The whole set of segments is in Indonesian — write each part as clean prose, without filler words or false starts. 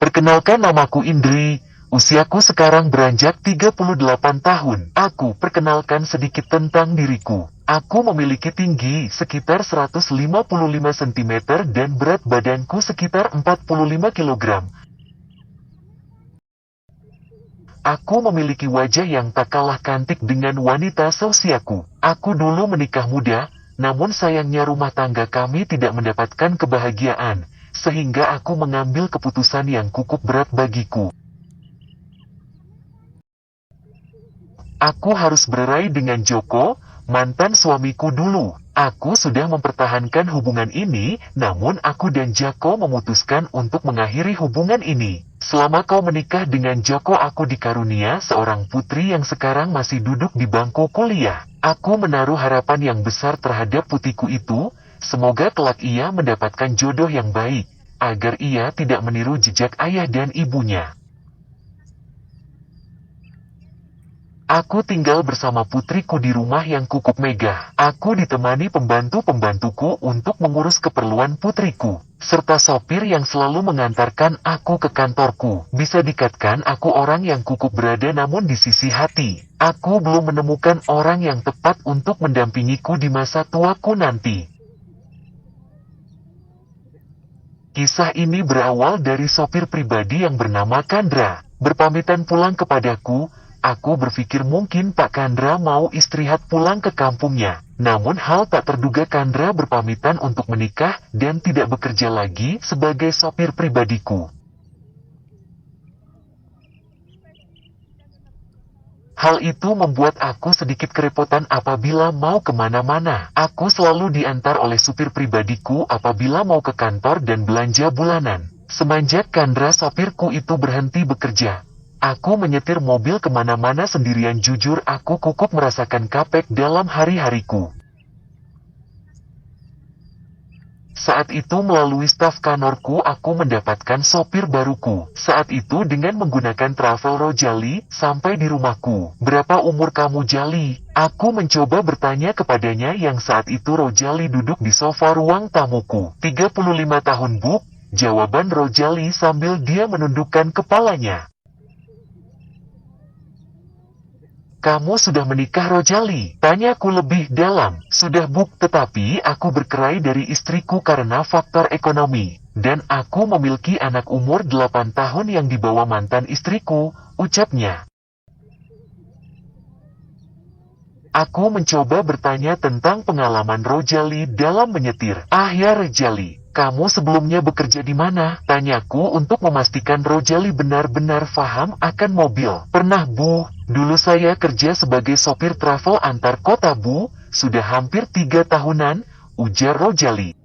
Perkenalkan, namaku Indri. Usiaku sekarang beranjak 38 tahun. Aku perkenalkan sedikit tentang diriku. Aku memiliki tinggi sekitar 155 cm dan berat badanku sekitar 45 kg. Aku memiliki wajah yang tak kalah cantik dengan wanita seusiaku. Aku dulu menikah muda, namun sayangnya rumah tangga kami tidak mendapatkan kebahagiaan, sehingga aku mengambil keputusan yang cukup berat bagiku. Aku harus bercerai dengan Joko, mantan suamiku dulu. Aku sudah mempertahankan hubungan ini, namun aku dan Joko memutuskan untuk mengakhiri hubungan ini. Selama kau menikah dengan Joko, aku dikarunia seorang putri yang sekarang masih duduk di bangku kuliah. Aku menaruh harapan yang besar terhadap putriku itu, semoga kelak ia mendapatkan jodoh yang baik, agar ia tidak meniru jejak ayah dan ibunya. Aku tinggal bersama putriku di rumah yang cukup megah. Aku ditemani pembantu-pembantuku untuk mengurus keperluan putriku, serta sopir yang selalu mengantarkan aku ke kantorku. Bisa dikatakan aku orang yang cukup berada, namun di sisi hati, aku belum menemukan orang yang tepat untuk mendampingiku di masa tuaku nanti. Kisah ini berawal dari sopir pribadi yang bernama Kandra. Berpamitan pulang kepadaku, aku berpikir mungkin Pak Kandra mau istirahat pulang ke kampungnya. Namun hal tak terduga, Kandra berpamitan untuk menikah dan tidak bekerja lagi sebagai sopir pribadiku. Hal itu membuat aku sedikit kerepotan apabila mau kemana-mana. Aku selalu diantar oleh supir pribadiku apabila mau ke kantor dan belanja bulanan. Semenjak Kandra sopirku itu berhenti bekerja, aku menyetir mobil kemana-mana sendirian. Jujur, aku cukup merasakan kapek dalam hari-hariku. Saat itu melalui staf kantorku aku mendapatkan sopir baruku. Saat itu dengan menggunakan travel Jali sampai di rumahku. Berapa umur kamu, Jali? Aku mencoba bertanya kepadanya yang saat itu Rojali duduk di sofa ruang tamuku. 35 tahun, Bu. Jawaban Rojali sambil dia menundukkan kepalanya. Kamu sudah menikah, Rojali? Tanyaku lebih dalam. Sudah, Bu, tetapi aku bercerai dari istriku karena faktor ekonomi. Dan aku memiliki anak umur 8 tahun yang dibawa mantan istriku, ucapnya. Aku mencoba bertanya tentang pengalaman Rojali dalam menyetir. Ah ya, Rojali, kamu sebelumnya bekerja di mana? Tanyaku untuk memastikan Rojali benar-benar paham akan mobil. Pernah, Bu. Dulu saya kerja sebagai sopir travel antar kota, Bu. Sudah hampir 3 tahunan, ujar Rojali.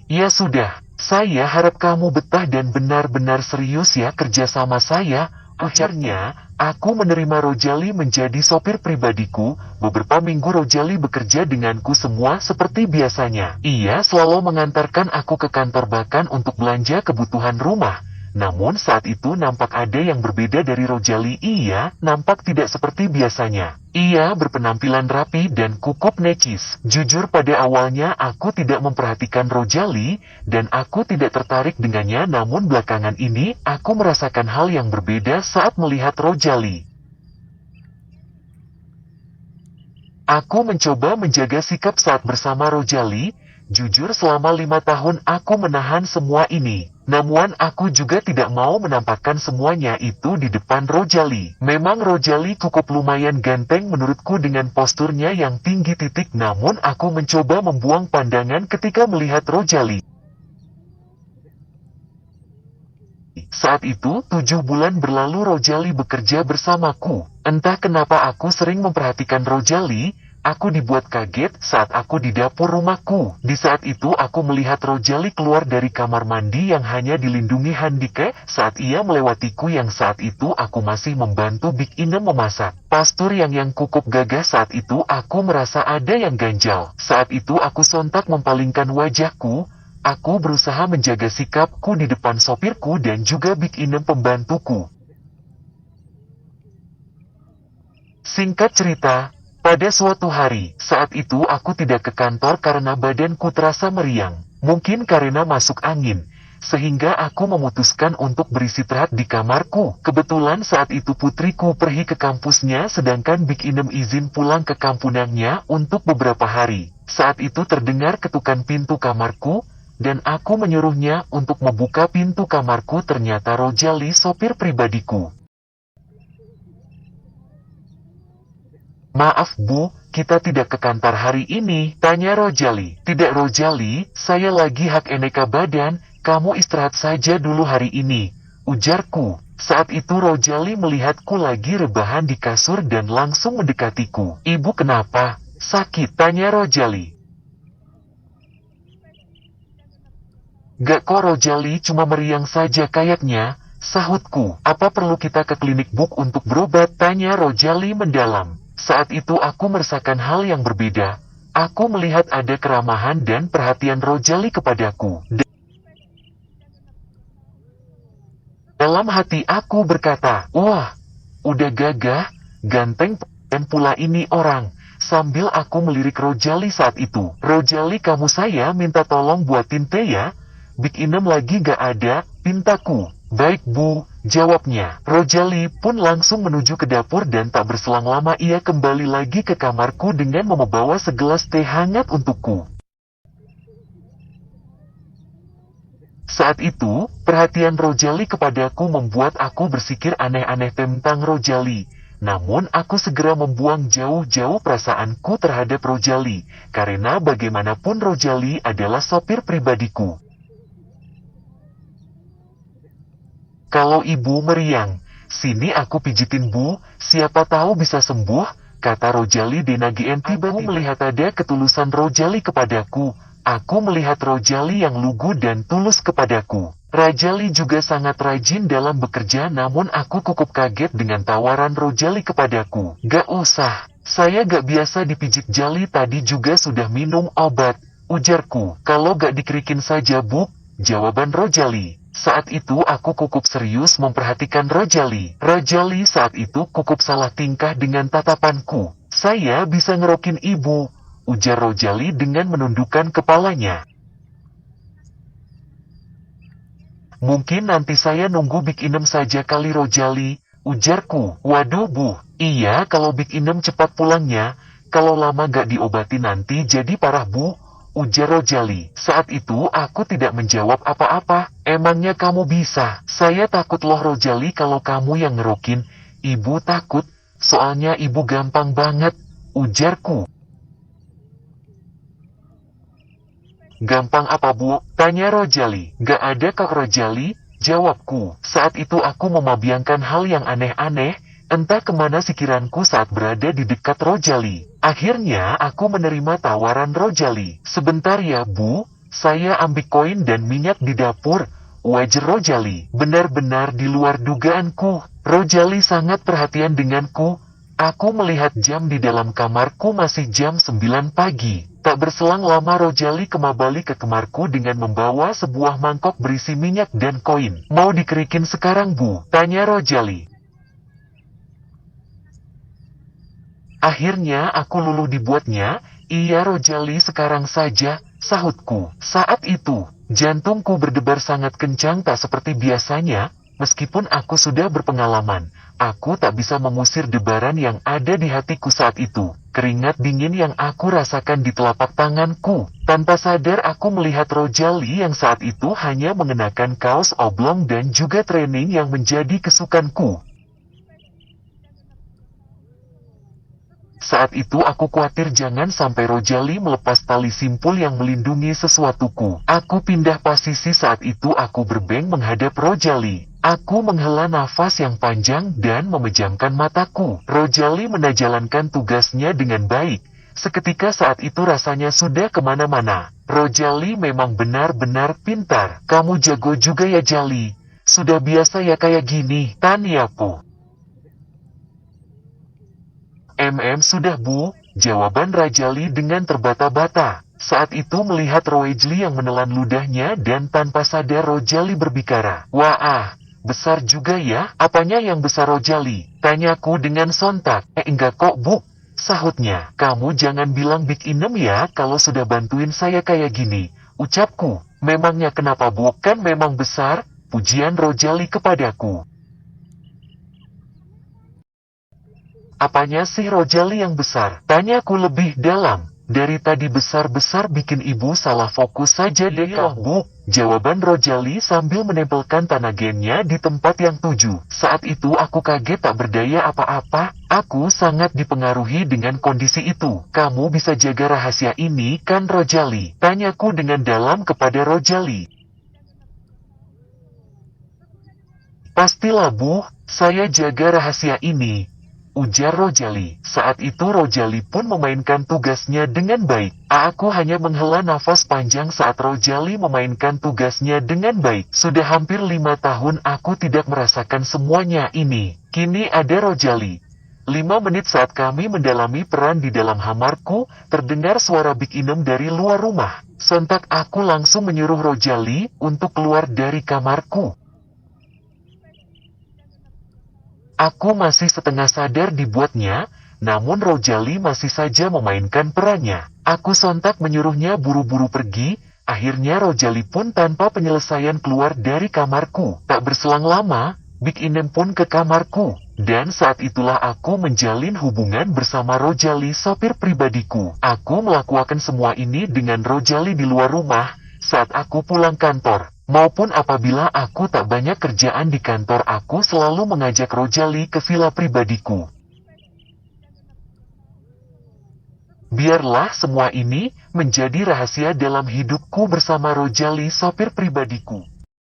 Ya sudah, saya harap kamu betah dan benar-benar serius ya kerja sama saya. Akhirnya, aku menerima Rojali menjadi sopir pribadiku. Beberapa minggu Rojali bekerja denganku semua seperti biasanya. Ia selalu mengantarkan aku ke kantor bahkan untuk belanja kebutuhan rumah. Namun saat itu nampak ada yang berbeda dari Rojali. Ia nampak tidak seperti biasanya. Ia berpenampilan rapi dan cukup necis. Jujur, pada awalnya aku tidak memperhatikan Rojali, dan aku tidak tertarik dengannya. Namun belakangan ini, aku merasakan hal yang berbeda saat melihat Rojali. Aku mencoba menjaga sikap saat bersama Rojali. Jujur, selama 5 tahun aku menahan semua ini. Namun aku juga tidak mau menampakkan semuanya itu di depan Rojali. Memang Rojali cukup lumayan ganteng menurutku dengan posturnya yang tinggi. Namun aku mencoba membuang pandangan ketika melihat Rojali. Saat itu, 7 bulan berlalu Rojali bekerja bersamaku. Entah kenapa aku sering memperhatikan Rojali. Aku dibuat kaget saat aku di dapur rumahku. Di saat itu aku melihat Rojali keluar dari kamar mandi yang hanya dilindungi handike saat ia melewatiku. Yang saat itu aku masih membantu Big Inem memasak. Pastur yang cukup gagah. Saat itu aku merasa ada yang ganjal. Saat itu aku sontak mempalingkan wajahku. Aku berusaha menjaga sikapku di depan sopirku dan juga Big Inem pembantuku. Singkat cerita, pada suatu hari, saat itu aku tidak ke kantor karena badanku terasa meriang. Mungkin karena masuk angin, sehingga aku memutuskan untuk beristirahat di kamarku. Kebetulan saat itu putriku pergi ke kampusnya sedangkan Big Inem izin pulang ke kampunannya untuk beberapa hari. Saat itu terdengar ketukan pintu kamarku, dan aku menyuruhnya untuk membuka pintu kamarku. Ternyata Rojali, sopir pribadiku. "Maaf Bu, kita tidak ke kantor hari ini," tanya Rojali. "Tidak Rojali, saya lagi hak aneka badan, kamu istirahat saja dulu hari ini," ujarku. Saat itu Rojali melihatku lagi rebahan di kasur dan langsung mendekatiku. "Ibu kenapa? Sakit?" tanya Rojali. "Gak kok Rojali, cuma meriang saja kayaknya," sahutku. "Apa perlu kita ke klinik Buk untuk berobat?" tanya Rojali mendalam. Saat itu aku merasakan hal yang berbeda. Aku melihat ada keramahan dan perhatian Rojali kepadaku. Dalam hati aku berkata, "Wah, udah gagah, ganteng, dan pula ini orang." Sambil aku melirik Rojali saat itu. "Rojali, kamu saya minta tolong buatin teh ya. Big Inem lagi gak ada," pintaku. "Baik Bu," jawabnya. Rojali pun langsung menuju ke dapur dan tak berselang lama ia kembali lagi ke kamarku dengan membawa segelas teh hangat untukku. Saat itu, perhatian Rojali kepadaku membuat aku berpikir aneh-aneh tentang Rojali. Namun aku segera membuang jauh-jauh perasaanku terhadap Rojali, karena bagaimanapun Rojali adalah sopir pribadiku. "Kalau ibu meriang, sini aku pijitin Bu, siapa tahu bisa sembuh," kata Rojali dengan tiba-tiba. Aku melihat ada ketulusan Rojali kepadaku. Aku melihat Rojali yang lugu dan tulus kepadaku. Rojali juga sangat rajin dalam bekerja, namun aku cukup kaget dengan tawaran Rojali kepadaku. "Gak usah, saya gak biasa dipijit jali, tadi juga sudah minum obat," ujarku. "Kalau gak dikerikin saja Bu," jawaban Rojali. Saat itu aku cukup serius memperhatikan Rojali. Rojali saat itu cukup salah tingkah dengan tatapanku. "Saya bisa ngerokin ibu," ujar Rojali dengan menundukkan kepalanya. "Mungkin nanti saya nunggu Big Inem saja kali Rojali," ujarku. "Waduh Bu, iya kalau Big Inem cepat pulangnya, kalau lama gak diobati nanti jadi parah Bu," ujar Rojali. Saat itu aku tidak menjawab apa-apa. "Emangnya kamu bisa?" "Saya takut loh Rojali kalau kamu yang ngerokin." "Ibu takut, soalnya ibu gampang banget," ujarku. "Gampang apa Bu?" tanya Rojali. "Gak ada Kak Rojali," jawabku. Saat itu aku membayangkan hal yang aneh-aneh, entah kemana pikiranku saat berada di dekat Rojali. Akhirnya aku menerima tawaran Rojali. "Sebentar ya Bu, saya ambil koin dan minyak di dapur," ujar Rojali. Benar-benar di luar dugaanku. Rojali sangat perhatian denganku. Aku melihat jam di dalam kamarku masih jam 9 pagi. Tak berselang lama Rojali kembali ke kamarku dengan membawa sebuah mangkok berisi minyak dan koin. "Mau dikerikin sekarang Bu?" tanya Rojali. Akhirnya aku luluh dibuatnya. "Iya Rojali, sekarang saja," sahutku. Saat itu, jantungku berdebar sangat kencang tak seperti biasanya. Meskipun aku sudah berpengalaman, aku tak bisa mengusir debaran yang ada di hatiku saat itu. Keringat dingin yang aku rasakan di telapak tanganku. Tanpa sadar aku melihat Rojali yang saat itu hanya mengenakan kaos oblong dan juga training yang menjadi kesukanku. Saat itu aku khawatir jangan sampai Rojali melepas tali simpul yang melindungi sesuatuku. Aku pindah posisi saat itu aku berbeng menghadap Rojali. Aku menghela nafas yang panjang dan memejamkan mataku. Rojali menjalankan tugasnya dengan baik. Seketika saat itu rasanya sudah kemana-mana. Rojali memang benar-benar pintar. "Kamu jago juga ya Jali. Sudah biasa ya kayak gini," taniaku. Sudah Bu," jawaban Rojali dengan terbata-bata. Saat itu melihat Rojali yang menelan ludahnya dan tanpa sadar Rojali berbicara. "Wah, besar juga ya." "Apanya yang besar Rojali?" tanyaku dengan sontak. Enggak kok Bu," sahutnya. "Kamu jangan bilang Big Inem ya kalau sudah bantuin saya kayak gini," ucapku. Memangnya kenapa bukan memang besar? Pujian Rojali kepadaku. Apanya sih Rojali yang besar? Tanyaku lebih dalam. Dari tadi besar-besar bikin ibu salah fokus saja deh kamu. Jawaban Rojali sambil menempelkan tanagennya di tempat yang tuju. Saat itu aku kaget tak berdaya apa-apa. Aku sangat dipengaruhi dengan kondisi itu. Kamu bisa jaga rahasia ini kan Rojali? Tanyaku dengan dalam kepada Rojali. Pastilah Bu, saya jaga rahasia ini. Ujar Rojali. Saat itu Rojali pun memainkan tugasnya dengan baik. Aku hanya menghela nafas panjang saat Rojali memainkan tugasnya dengan baik. Sudah hampir 5 tahun aku tidak merasakan semuanya ini. Kini ada Rojali. 5 menit saat kami mendalami peran di dalam hamarku, terdengar suara Big Inem dari luar rumah. Sontak aku langsung menyuruh Rojali untuk keluar dari kamarku. Aku masih setengah sadar dibuatnya, namun Rojali masih saja memainkan perannya. Aku sontak menyuruhnya buru-buru pergi, akhirnya Rojali pun tanpa penyelesaian keluar dari kamarku. Tak berselang lama, Big Inem pun ke kamarku, dan saat itulah aku menjalin hubungan bersama Rojali sopir pribadiku. Aku melakukan semua ini dengan Rojali di luar rumah, saat aku pulang kantor. Maupun apabila aku tak banyak kerjaan di kantor, aku selalu mengajak Rojali ke villa pribadiku. Biarlah semua ini menjadi rahasia dalam hidupku bersama Rojali sopir pribadiku.